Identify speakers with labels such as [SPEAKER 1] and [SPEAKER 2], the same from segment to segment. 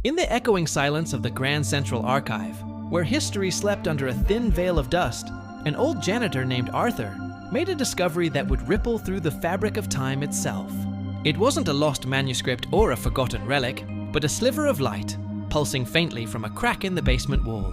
[SPEAKER 1] In the echoing silence of the Grand Central Archive, where history slept under a thin veil of dust, an old janitor named Arthur made a discovery that would ripple through the fabric of time itself. It wasn't a lost manuscript or a forgotten relic, but a sliver of light, pulsing faintly from a crack in the basement wall.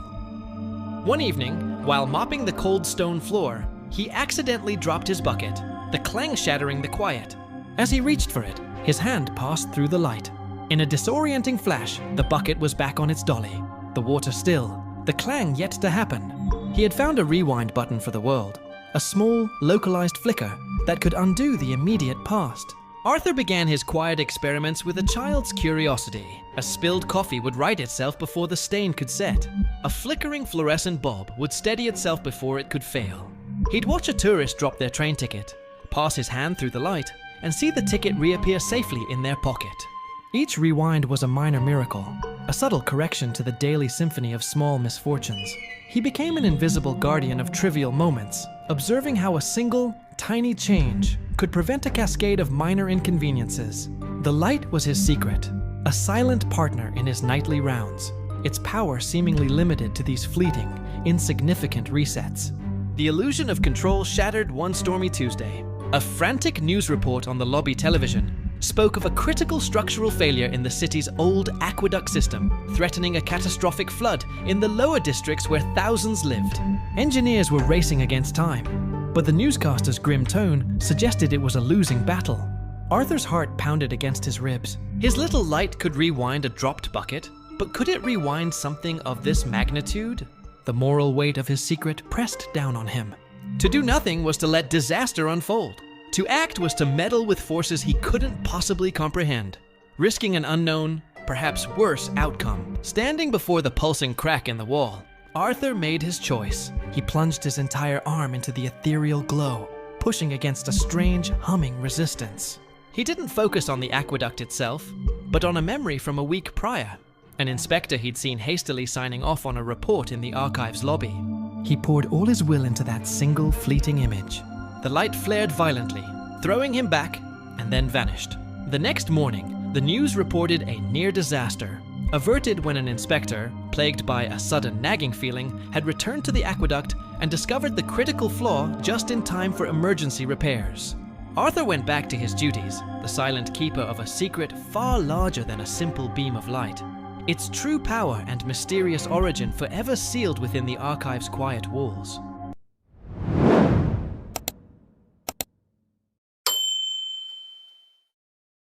[SPEAKER 1] One evening, while mopping the cold stone floor, he accidentally dropped his bucket, the clang shattering the quiet. As he reached for it, his hand passed through the light. In a disorienting flash, the bucket was back on its dolly, the water still, the clang yet to happen. He had found a rewind button for the world, a small, localized flicker that could undo the immediate past. Arthur began his quiet experiments with a child's curiosity. A spilled coffee would right itself before the stain could set. A flickering fluorescent bulb would steady itself before it could fail. He'd watch a tourist drop their train ticket, pass his hand through the light, and see the ticket reappear safely in their pocket. Each rewind was a minor miracle, a subtle correction to the daily symphony of small misfortunes. He became an invisible guardian of trivial moments, observing how a single, tiny change could prevent a cascade of minor inconveniences. The light was his secret, a silent partner in his nightly rounds, its power seemingly limited to these fleeting, insignificant resets. The illusion of control shattered one stormy Tuesday. A frantic news report on the lobby television spoke of a critical structural failure in the city's old aqueduct system, threatening a catastrophic flood in the lower districts where thousands lived. Engineers were racing against time, but the newscaster's grim tone suggested it was a losing battle. Arthur's heart pounded against his ribs. His little light could rewind a dropped bucket, but could it rewind something of this magnitude? The moral weight of his secret pressed down on him. To do nothing was to let disaster unfold. To act was to meddle with forces he couldn't possibly comprehend, risking an unknown, perhaps worse outcome. Standing before the pulsing crack in the wall, Arthur made his choice. He plunged his entire arm into the ethereal glow, pushing against a strange, humming resistance. He didn't focus on the aqueduct itself, but on a memory from a week prior, an inspector he'd seen hastily signing off on a report in the archive's lobby. He poured all his will into that single fleeting image. The light flared violently, throwing him back, and then vanished. The next morning, the news reported a near disaster, averted when an inspector, plagued by a sudden nagging feeling, had returned to the aqueduct and discovered the critical flaw just in time for emergency repairs. Arthur went back to his duties, the silent keeper of a secret far larger than a simple beam of light, its true power and mysterious origin forever sealed within the archive's quiet walls.